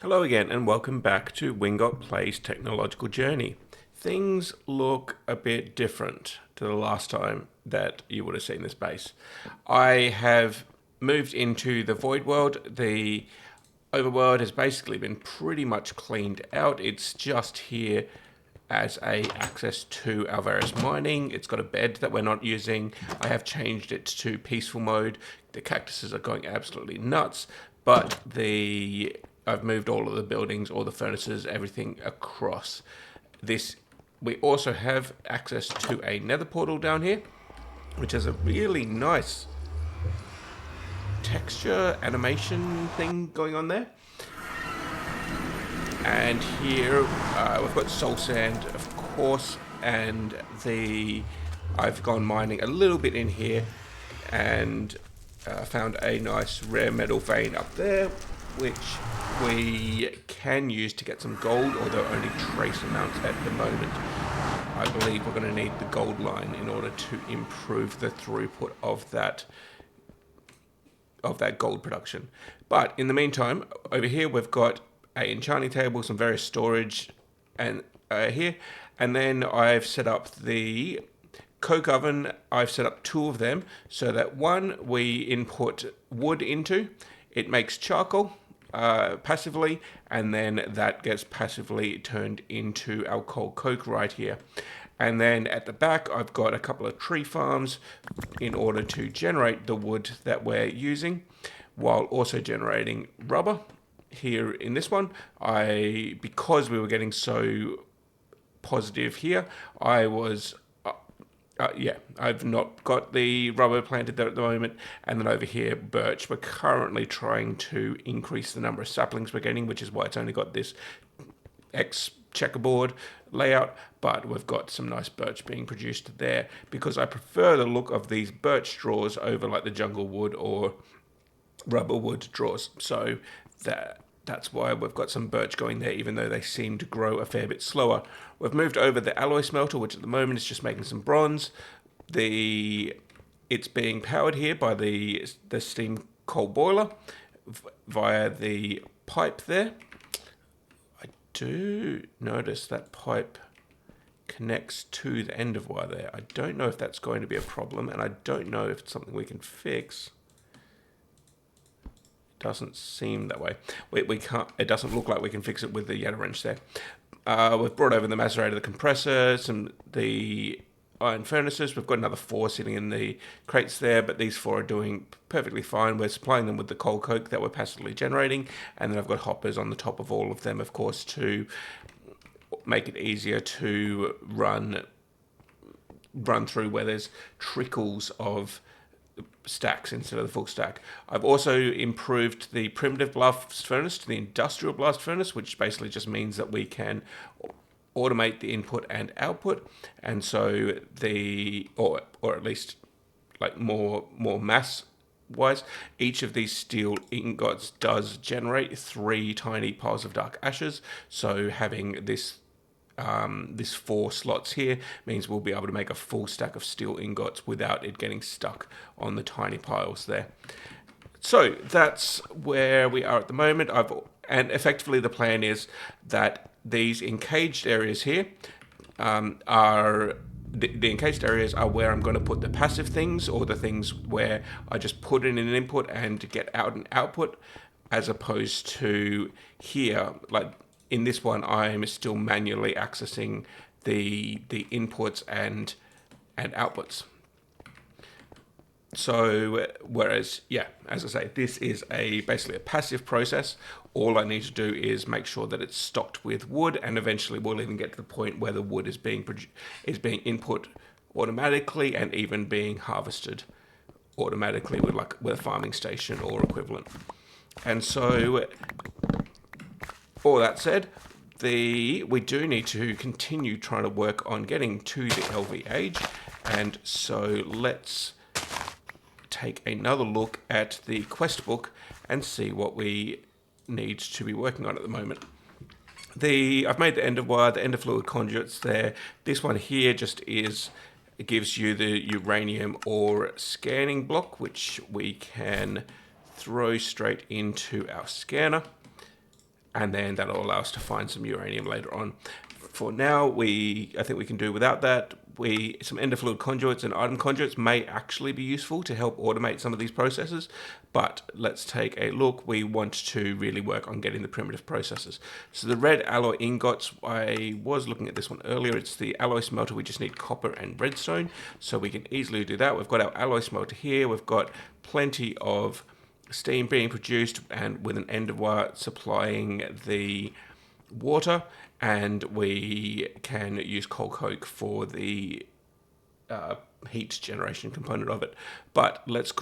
Hello again and welcome back to Wingot Plays Technological Journey. Things look a bit different to the last time that you would have seen this base. I have moved into the Void World. The Overworld has basically been pretty much cleaned out. It's just here as a access to our various mining. It's got a bed that we're not using. I have changed it to peaceful mode. The cactuses are going absolutely nuts, but I've moved all of the buildings, all the furnaces, everything across. We also have access to a nether portal down here, which has a really nice texture animation thing going on there. And here we've got soul sand, of course, and I've gone mining a little bit in here and found a nice rare metal vein up there, which we can use to get some gold, although only trace amounts at the moment. I believe we're going to need the gold line in order to improve the throughput of that gold production. But in the meantime, over here we've got an enchanting table, some various storage, and here, and then I've set up the coke oven. I've set up two of them so that one we input wood into, it makes charcoal passively, and then that gets passively turned into our cold coke right here. And then at the back, I've got a couple of tree farms in order to generate the wood that we're using, while also generating rubber. Here in this one, because we were getting so positive here, I've not got the rubber planted there at the moment. And then over here, birch. We're currently trying to increase the number of saplings we're getting, which is why it's only got this X checkerboard layout, but we've got some nice birch being produced there because I prefer the look of these birch straws over like the jungle wood or rubber wood drawers. So that's why we've got some birch going there, even though they seem to grow a fair bit slower. We've moved over the alloy smelter, which at the moment is just making some bronze. It's being powered here by the steam coal boiler via the pipe there. I do notice that pipe connects to the end of wire there. I don't know if that's going to be a problem, and I don't know if it's something we can fix. Doesn't seem that way. We can't. It doesn't look like we can fix it with the Yeta wrench there. We've brought over the macerator, the compressor, the iron furnaces. We've got another 4 sitting in the crates there, but these 4 are doing perfectly fine. We're supplying them with the coal coke that we're passively generating, and then I've got hoppers on the top of all of them, of course, to make it easier to run through where there's trickles of stacks instead of the full stack. I've also improved the primitive blast furnace to the industrial blast furnace, which basically just means that we can automate the input and output, and so or at least like more mass wise, each of these steel ingots does generate 3 tiny piles of dark ashes. So having this 4 slots here means we'll be able to make a full stack of steel ingots without it getting stuck on the tiny piles there. So that's where we are at the moment. And effectively the plan is that these encaged areas here are the encased areas are where I'm going to put the passive things, or the things where I just put in an input and get out an output, as opposed to here, like in this one, I'm still manually accessing the inputs and outputs. So, whereas, as I say, this is basically a passive process. All I need to do is make sure that it's stocked with wood, and eventually we'll even get to the point where the wood is being input automatically and even being harvested automatically with a farming station or equivalent. And so, all that said, we do need to continue trying to work on getting to the LV age, and so let's take another look at the quest book and see what we need to be working on at the moment. I've made the end of wire, the end of fluid conduits there. This one here it gives you the uranium ore scanning block, which we can throw straight into our scanner. and then that'll allow us to find some uranium later on. For now, I think we can do without that. Some ender fluid conduits and item conduits may actually be useful to help automate some of these processes, but let's take a look. We want to really work on getting the primitive processes. So the red alloy ingots, I was looking at this one earlier. It's the alloy smelter. We just need copper and redstone, so we can easily do that. We've got our alloy smelter here. We've got plenty of steam being produced, and with an end wire supplying the water, and we can use coal coke for the heat generation component of it. But let's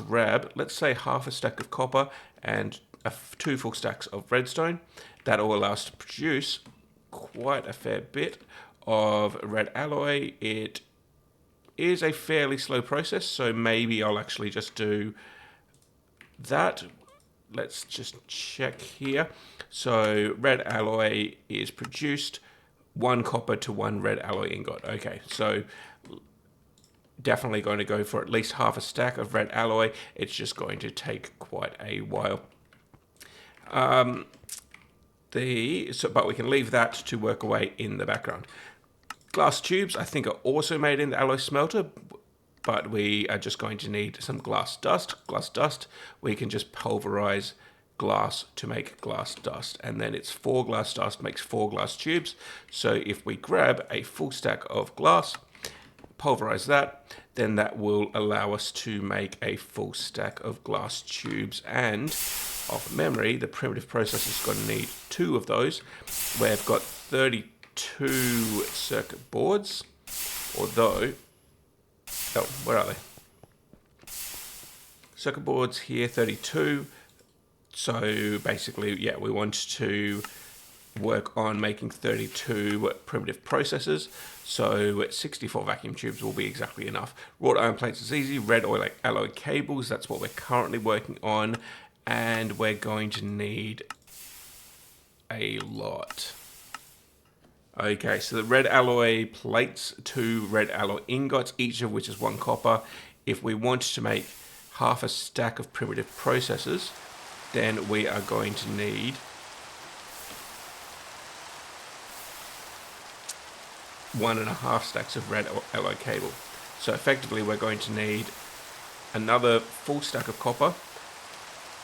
say half a stack of copper and 2 full stacks of redstone. That'll allow us to produce quite a fair bit of red alloy. It is a fairly slow process, so maybe I'll actually just do that. Let's just check here. So red alloy is produced 1 copper to 1 red alloy ingot. Okay, so definitely going to go for at least half a stack of red alloy. It's just going to take quite a while. But we can leave that to work away in the background. Glass tubes, I think, are also made in the alloy smelter, but we are just going to need some glass dust. Glass dust, we can just pulverize glass to make glass dust, and then it's 4 glass dust makes 4 glass tubes. So if we grab a full stack of glass, pulverize that, then that will allow us to make a full stack of glass tubes. And off memory, the primitive process is going to need 2 of those. We've got 32 circuit boards, although, oh, where are they? Circuit boards here, 32. So basically, yeah, we want to work on making 32 primitive processes. So 64 vacuum tubes will be exactly enough. Wrought iron plates is easy. Red alloy cables, that's what we're currently working on. And we're going to need a lot. Okay, so the red alloy plates, 2 red alloy ingots, each of which is 1 copper. If we want to make half a stack of primitive processes, then we are going to need 1.5 stacks of red alloy cable. So effectively we're going to need another full stack of copper,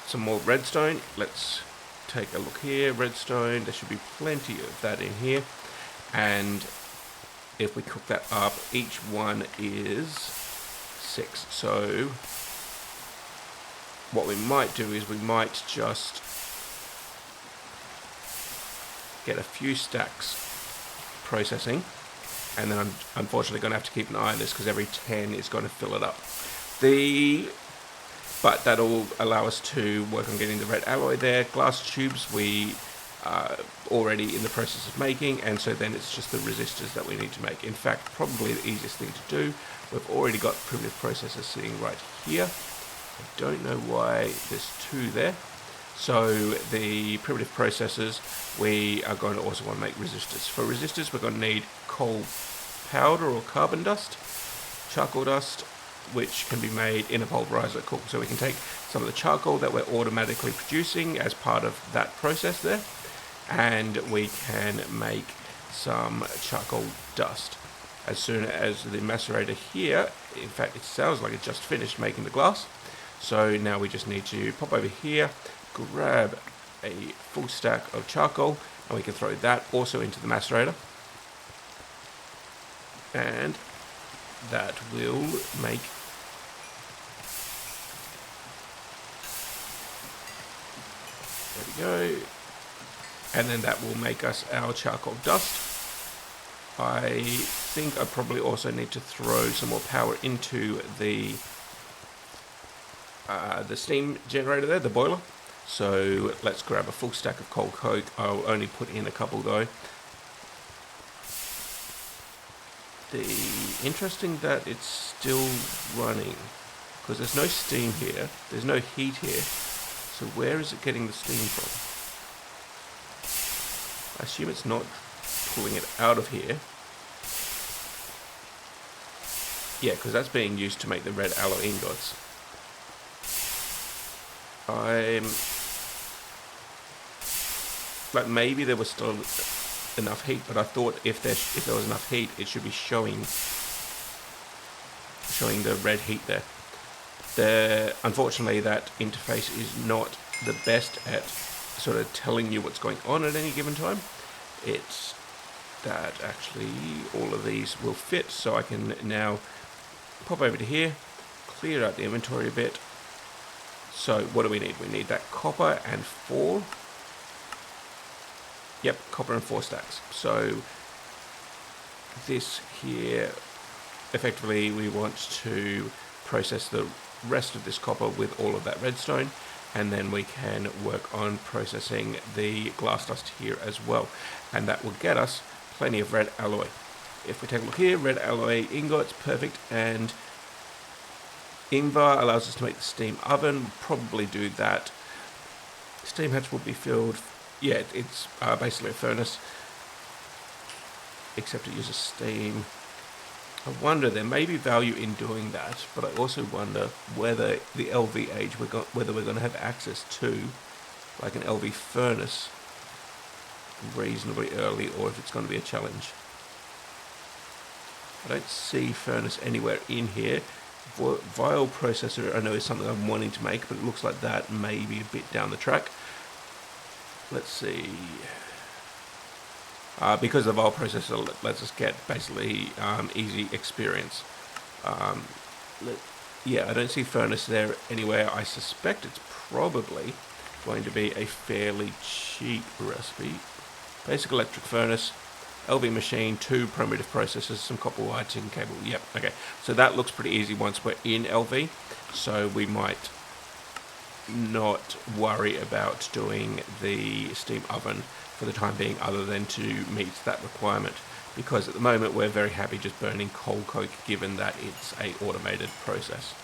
some more redstone. Let's take a look here. Redstone, there should be plenty of that in here. And if we cook that up, each one is 6. So what we might do is we might just get a few stacks processing, and then I'm unfortunately going to have to keep an eye on this because every 10 is going to fill it up. But that'll allow us to work on getting the red alloy there. Glass tubes we are already in the process of making, and so then it's just the resistors that we need to make. In fact, probably the easiest thing to do, we've already got primitive processors sitting right here. I don't know why there's 2 there. So the primitive processors, we are going to also want to make resistors. For resistors, we're going to need coal powder or carbon dust, charcoal dust, which can be made in a pulverizer cool. So we can take some of the charcoal that we're automatically producing as part of that process there, and we can make some charcoal dust. As soon as the macerator here, in fact it sounds like it just finished making the glass, so now we just need to pop over here, grab a full stack of charcoal, and we can throw that also into the macerator, and that will make there we go, and then that will make us our charcoal dust. I think I probably also need to throw some more power into the steam generator there, the boiler. So let's grab a full stack of coal coke. I'll only put in a couple though. Interesting that it's still running, because there's no steam here, there's no heat here. So where is it getting the steam from? I assume it's not pulling it out of here. Yeah, because that's being used to make the red alloy ingots. like maybe there was still enough heat, but I thought if there was enough heat, it should be showing the red heat there. Unfortunately, that interface is not the best at sort of telling you what's going on at any given time. It's that actually all of these will fit, so I can now pop over to here, clear out the inventory a bit. So what do we need? We need that copper and 4. Yep, copper and 4 stacks. So this here, effectively we want to process the rest of this copper with all of that redstone, and then we can work on processing the glass dust here as well, and that will get us plenty of red alloy. If we take a look here, red alloy ingots, perfect, and Invar allows us to make the steam oven. We'll probably do that. Steam hatch will be filled. Yeah, it's basically a furnace, except it uses steam. I wonder, there may be value in doing that, but I also wonder whether the LV age, whether we're going to have access to like an LV furnace reasonably early, or if it's going to be a challenge. I don't see furnace anywhere in here. Vial processor I know is something I'm wanting to make, but it looks like that may be a bit down the track. Let's see. Because the vial processor lets us get basically easy experience. Yeah, I don't see furnace there anywhere. I suspect it's probably going to be a fairly cheap recipe. Basic electric furnace, LV machine, 2 primitive processors, some copper wire, tin cable. Yep, okay. So that looks pretty easy once we're in LV. So we might not worry about doing the steam oven for the time being, other than to meet that requirement, because at the moment we're very happy just burning coal coke, given that it's a automated process.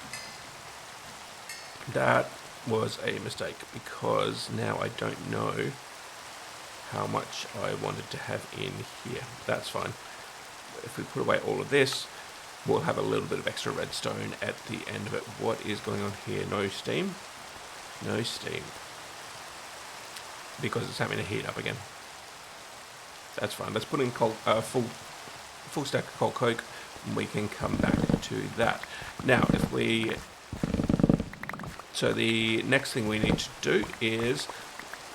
That was a mistake, because now I don't know how much I wanted to have in here. That's fine. If we put away all of this, we'll have a little bit of extra redstone at the end of it. What is going on here? No steam? No steam. Because it's having to heat up again. That's fine. Let's put in full stack of coal coke, and we can come back to that. Now, so the next thing we need to do is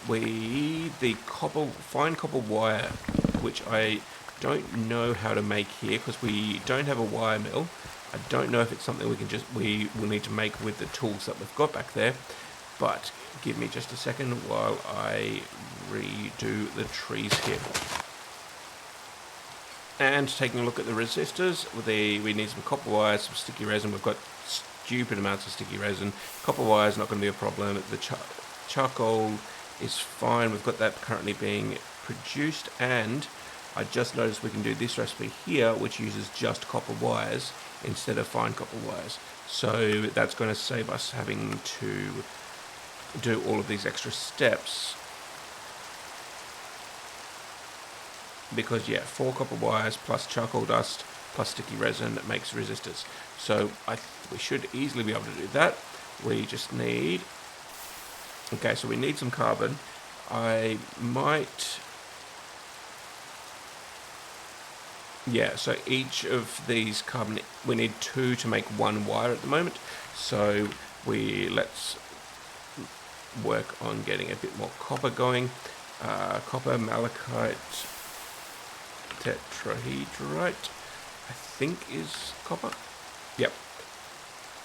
fine copper wire, which I don't know how to make here because we don't have a wire mill. I don't know if it's something we will need to make with the tools that we've got back there. But give me just a second while I redo the trees here. And taking a look at the resistors, we need some copper wire, some sticky resin. We've got stupid amounts of sticky resin. Copper wire is not going to be a problem. The charcoal is fine. We've got that currently being produced, and I just noticed we can do this recipe here, which uses just copper wires instead of fine copper wires. So that's going to save us having to do all of these extra steps, because yeah, 4 copper wires plus charcoal dust plus sticky resin makes resistors. So we should easily be able to do that. We just need, okay, so we need some carbon. I might, yeah, so each of these carbon, we need 2 to make 1 wire at the moment. So let's work on getting a bit more copper going. Copper, malachite, tetrahedrite, I think is copper. Yep.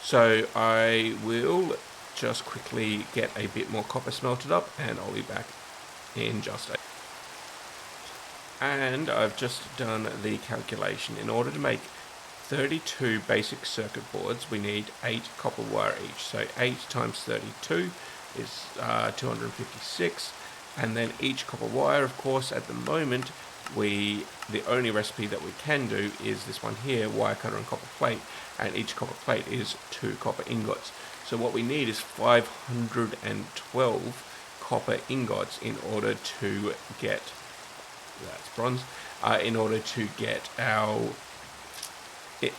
So I will just quickly get a bit more copper smelted up, and I'll be back in just a... And I've just done the calculation. In order to make 32 basic circuit boards, we need 8 copper wire each. So 8 times 32 is 256, and then each copper wire, of course, at the moment, the only recipe that we can do is this one here, wire cutter and copper plate, and each copper plate is 2 copper ingots. So what we need is 512 copper ingots in order to get, that's bronze, in order to get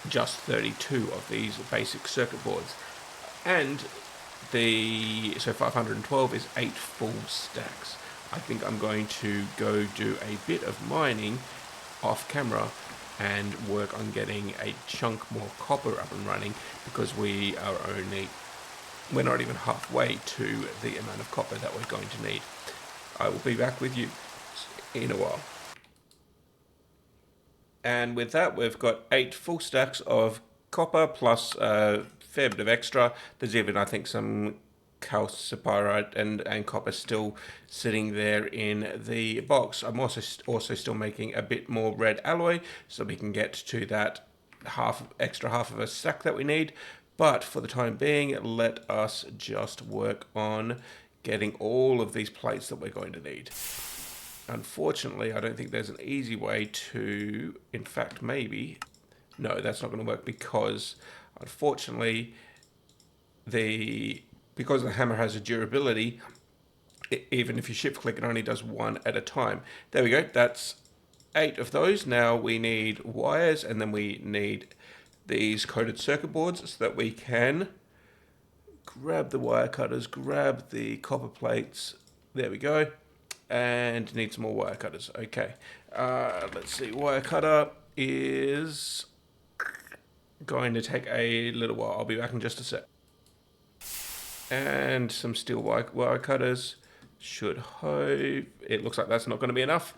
just 32 of these basic circuit boards. And so 512 is 8 full stacks. I think I'm going to go do a bit of mining off camera and work on getting a chunk more copper up and running, because we're not even halfway to the amount of copper that we're going to need. I will be back with you in a while. And with that, we've got 8 full stacks of copper plus a fair bit of extra. There's even, I think, some calcipyrite and copper still sitting there in the box. I'm also still making a bit more red alloy so we can get to that extra half of a stack that we need. But for the time being, let us just work on getting all of these plates that we're going to need. Unfortunately, I don't think there's an easy way to, in fact, maybe, no, that's not going to work, because unfortunately, because the hammer has a durability, even if you shift click, it only does 1 at a time. There we go, that's 8 of those. Now we need wires, and then we need these coated circuit boards so that we can grab the wire cutters, grab the copper plates, there we go. And need some more wire cutters. Okay, let's see. Wire cutter is going to take a little while. I'll be back in just a sec. And some steel wire cutters should hope. It looks like that's not going to be enough.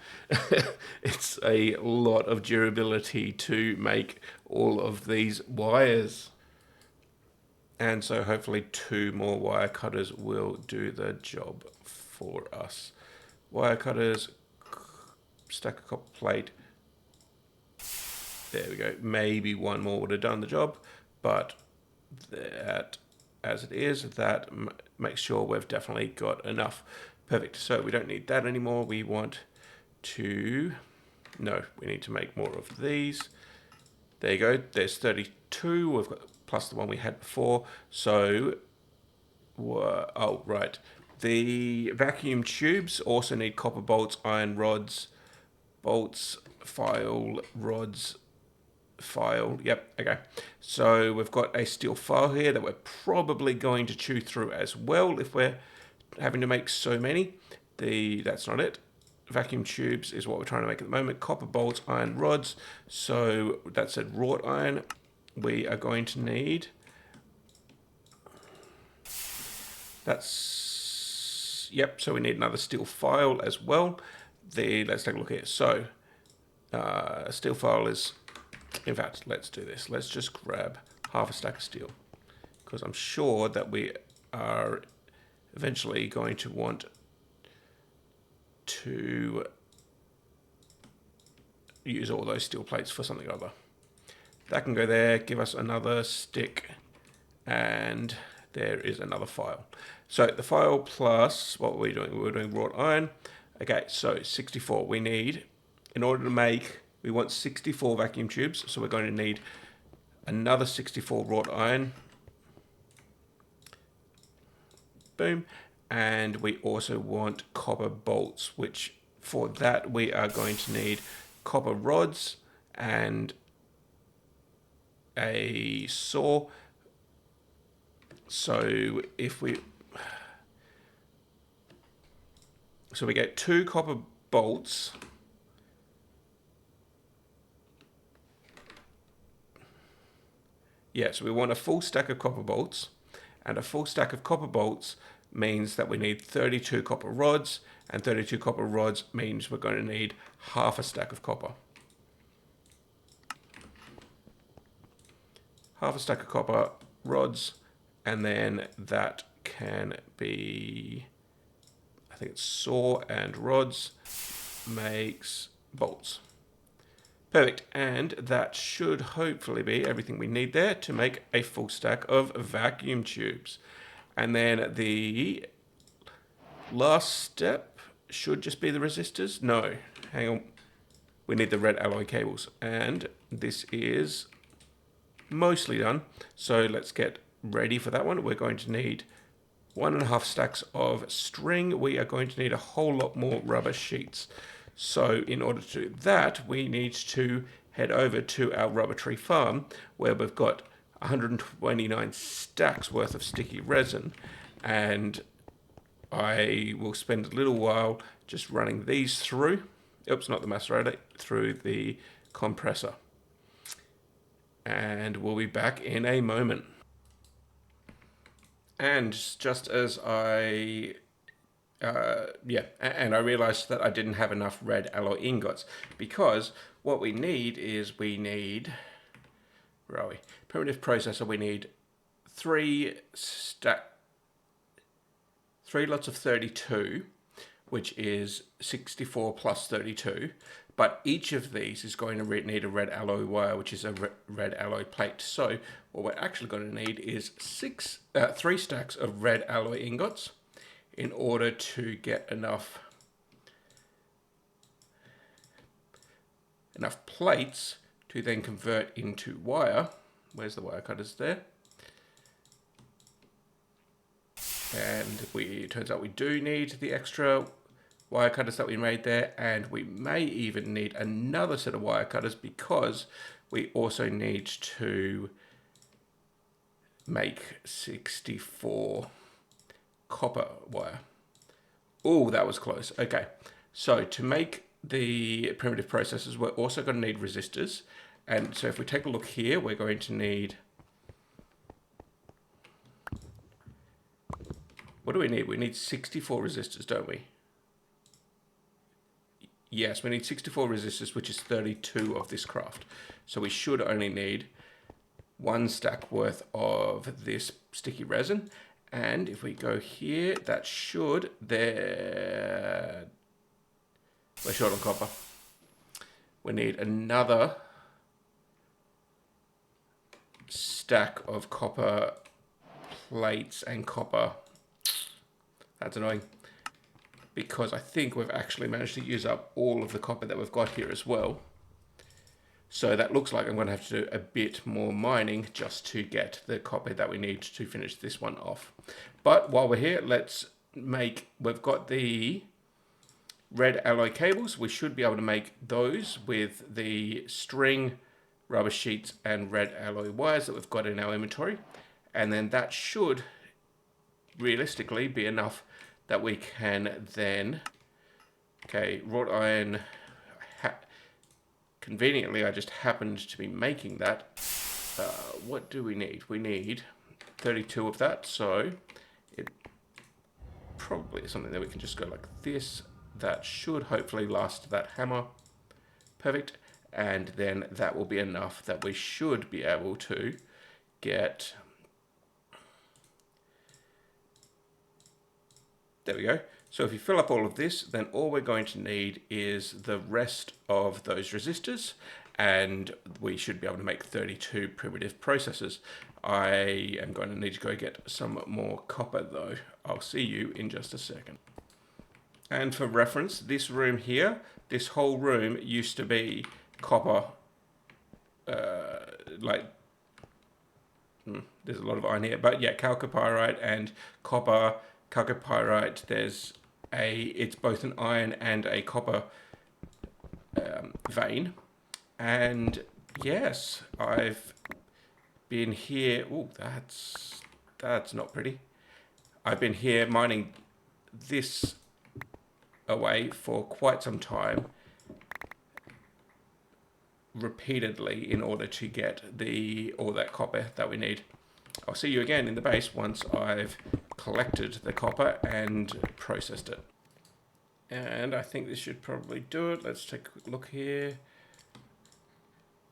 It's a lot of durability to make all of these wires. And so hopefully 2 more wire cutters will do the job for us. Wire cutters, stack of copper plate. There we go. Maybe 1 more would have done the job, but that, as it is, that makes sure we've definitely got enough. Perfect. So we don't need that anymore. We want to, no, we need to make more of these. There you go. There's 32. We've got plus the one we had before. So, oh, right. The vacuum tubes also need copper bolts, iron rods, bolts, file, rods, file. Yep, okay. So we've got a steel file here that we're probably going to chew through as well if we're having to make so many. That's not it. Vacuum tubes is what we're trying to make at the moment. Copper bolts, iron rods. So that said wrought iron. We are going to need... Yep, so we need another steel file as well. Let's take a look here. So, steel file is, in fact, let's do this. Let's just grab half a stack of steel, because I'm sure that we are eventually going to want to use all those steel plates for something or other. That can go there, give us another stick, and there is another file. So the file plus, what were we doing? We were doing wrought iron. Okay, so 64 we need. In order to make, we want 64 vacuum tubes, so we're going to need another 64 wrought iron. Boom. And we also want copper bolts, which for that we are going to need copper rods and a saw. So if we get 2 copper bolts. Yeah, so we want a full stack of copper bolts, and a full stack of copper bolts means that we need 32 copper rods, and 32 copper rods means we're going to need half a stack of copper. Half a stack of copper rods, and then that can be, I think it's saw and rods makes bolts. Perfect, and that should hopefully be everything we need there to make a full stack of vacuum tubes. And then the last step should just be the resistors. No, hang on. We need the red alloy cables, and this is mostly done. So let's get ready for that one. We're going to need 1.5 stacks of string. We are going to need a whole lot more rubber sheets. So in order to do that, we need to head over to our rubber tree farm, where we've got 129 stacks worth of sticky resin, and I will spend a little while just running these through. Oops, not the macerator, through the compressor. And we'll be back in a moment. And just as I and I realized that I didn't have enough red alloy ingots, because what we need is where are we? Primitive processor, we need three lots of 32, which is 64 plus 32. But each of these is going to need a red alloy wire, which is a red alloy plate. So what we're actually going to need is 3 stacks of red alloy ingots in order to get enough plates to then convert into wire. Where's the wire cutters there? And it turns out we do need the extra wire cutters that we made there, and we may even need another set of wire cutters because we also need to make 64 copper wire. Oh, that was close. Okay, so to make the primitive processors, we're also going to need resistors. And so if we take a look here, we're going to need... What do we need? We need 64 resistors, don't we? Yes, we need 64 resistors, which is 32 of this craft. So we should only need 1 stack worth of this sticky resin. And if we go here, that should... We're short on copper. We need another stack of copper plates and copper. That's annoying, because I think we've actually managed to use up all of the copper that we've got here as well. So that looks like I'm going to have to do a bit more mining just to get the copper that we need to finish this one off. But while we're here, we've got the red alloy cables. We should be able to make those with the string, rubber sheets, and red alloy wires that we've got in our inventory. And then that should realistically be enough that we can then... Okay, wrought iron... Conveniently, I just happened to be making that. What do we need? We need 32 of that, so it probably is something that we can just go like this. That should hopefully last that hammer. Perfect. And then that will be enough that we should be able to get... There we go. So if you fill up all of this, then all we're going to need is the rest of those resistors, and we should be able to make 32 primitive processors. I am going to need to go get some more copper though. I'll see you in just a second. And for reference, this room here, this whole room used to be copper, there's a lot of iron here, but yeah, chalcopyrite and copper. Chalcopyrite, it's both an iron and a copper vein. And yes, I've been here. Oh, that's not pretty. I've been here mining this away for quite some time, repeatedly, in order to get all that copper that we need. I'll see you again in the base once I've collected the copper and processed it. And I think this should probably do it. Let's take a quick look here.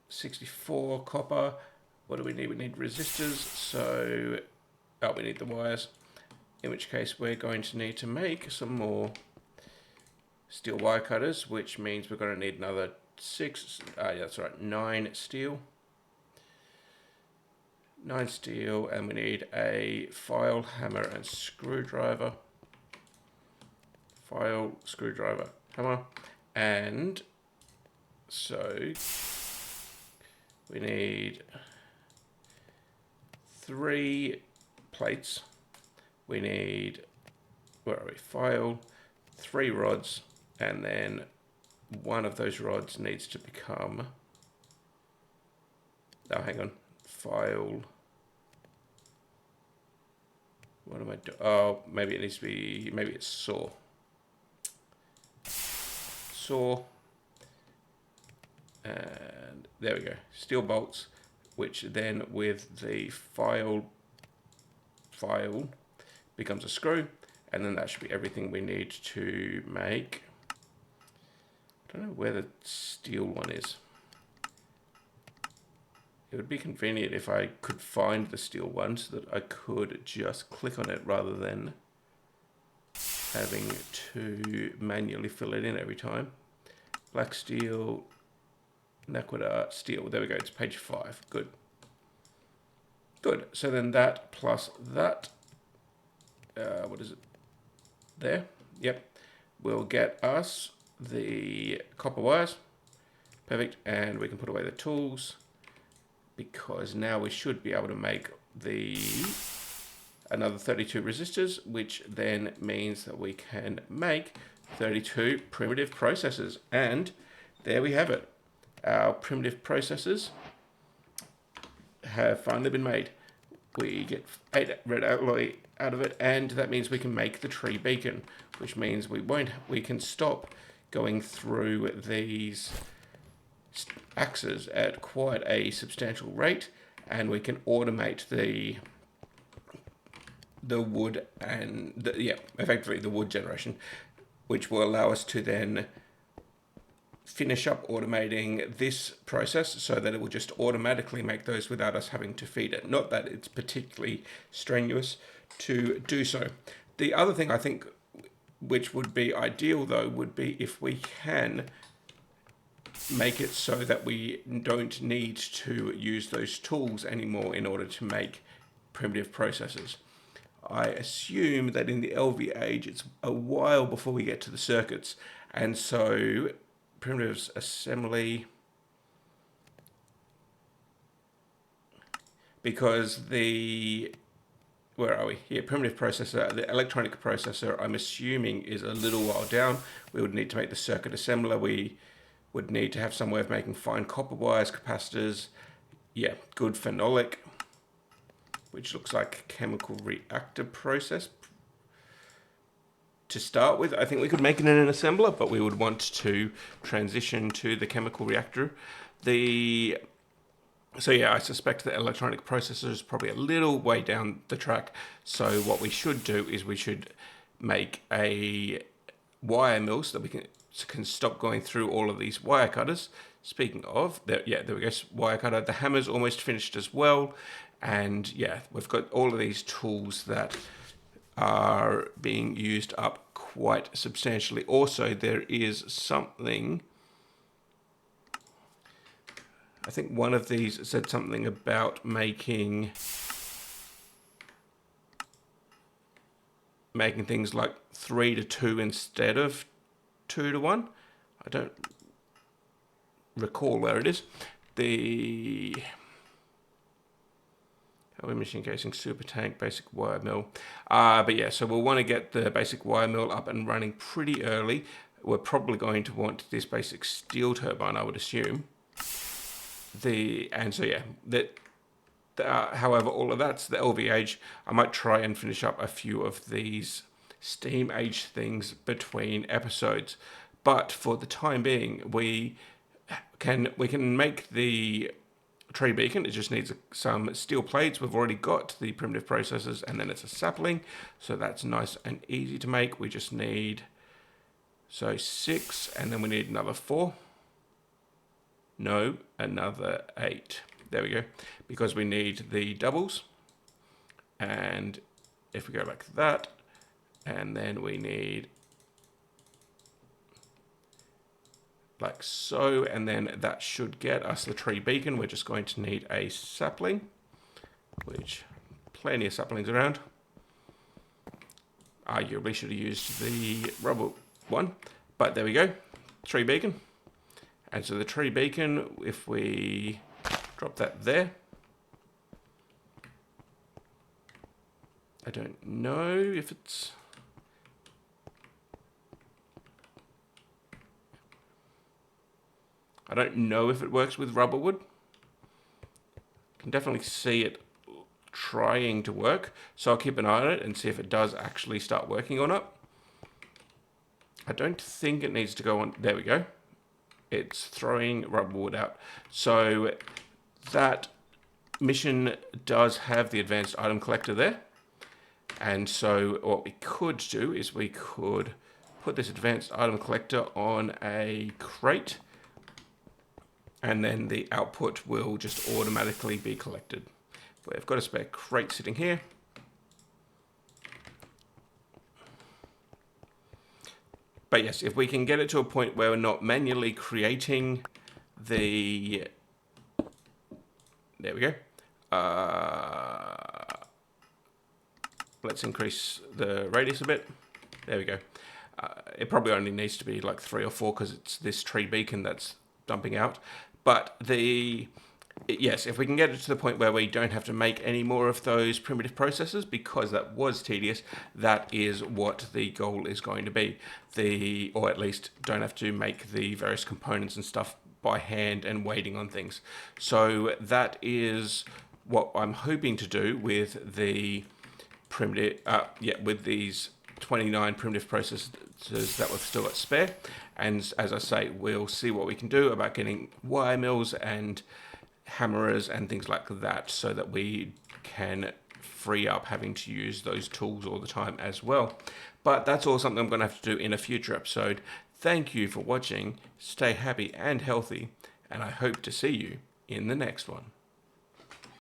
64 copper. What do we need? We need resistors. So, we need the wires. In which case we're going to need to make some more steel wire cutters, which means we're going to need another 9 steel. 9 steel, and we need a file, hammer, and screwdriver. File, screwdriver, hammer. And so we need 3 plates. We need, file, 3 rods, and then one of those rods needs to become, file, What am I doing? Oh, maybe it needs to be, maybe it's saw. Saw. And there we go. Steel bolts, which then with the file becomes a screw. And then that should be everything we need to make. I don't know where the steel one is. It would be convenient if I could find the steel one so that I could just click on it rather than having to manually fill it in every time. Black steel, Naquita steel. There we go. It's page 5. Good. Good. So then that plus that, what is it? There. Yep. Will get us the copper wires. Perfect. And we can put away the tools, because now we should be able to make another 32 resistors, which then means that we can make 32 primitive processors. And there we have it. Our primitive processors have finally been made. We get 8 red alloy out of it, and that means we can make the tree beacon, which means we can stop going through these axes at quite a substantial rate, and we can automate the wood and effectively the wood generation, which will allow us to then finish up automating this process so that it will just automatically make those without us having to feed it. Not that it's particularly strenuous to do so. The other thing I think which would be ideal though would be if we can make it so that we don't need to use those tools anymore in order to make primitive processors. I assume that in the LV age it's a while before we get to the circuits, and so primitives assembly, because where are we? Here, primitive processor, the electronic processor, I'm assuming is a little while down. We would need to make the circuit assembler. We would need to have some way of making fine copper wires, capacitors, yeah, good phenolic, which looks like a chemical reactor process. To start with, I think we could make it in an assembler, but we would want to transition to the chemical reactor. So yeah, I suspect the electronic processor is probably a little way down the track. So what we should do is we should make a wire mill so that we can stop going through all of these wire cutters. Speaking of, there we go, wire cutter. The hammer's almost finished as well. And yeah, we've got all of these tools that are being used up quite substantially. Also, there is something, I think one of these said something about making things like 3 to 2 instead of 2 to 1. I don't recall where it is. The machine casing, super tank, basic wire mill. But yeah, so we'll want to get the basic wire mill up and running pretty early. We're probably going to want this basic steel turbine, I would assume. However, all of that's the LV age. I might try and finish up a few of these steam age things between episodes, but for the time being, we can make the tree beacon. It just needs some steel plates. We've already got the primitive processors, and then it's a sapling, so that's nice and easy to make. We just need 6, and then we need another 4. No, another 8. There we go, because we need the doubles. And if we go like that, and then we need like so, and then that should get us the tree beacon. We're just going to need a sapling, which plenty of saplings around. Arguably should have used the rubber one, but there we go, tree beacon. And so the tree beacon, if we drop that there, I don't know if it's, it works with rubber wood. Can definitely see it trying to work. So I'll keep an eye on it and see if it does actually start working or not. I don't think it needs to go on. There we go. It's throwing rubber wood out. So that mission does have the advanced item collector there. And so what we could do is we could put this advanced item collector on a crate, and then the output will just automatically be collected. We've got a spare crate sitting here. But yes, if we can get it to a point where we're not manually creating the... There we go. Let's increase the radius a bit. There we go. It probably only needs to be like 3 or 4 because it's this tree beacon that's dumping out. But yes, if we can get it to the point where we don't have to make any more of those primitive processes, because that was tedious, that is what the goal is going to be. Or at least don't have to make the various components and stuff by hand and waiting on things. So that is what I'm hoping to do with the primitive, with these 29 primitive processes that we've still got spare. And as I say, we'll see what we can do about getting wire mills and hammerers and things like that, so that we can free up having to use those tools all the time as well. But that's all something I'm going to have to do in a future episode. Thank you for watching, stay happy and healthy, and I hope to see you in the next one.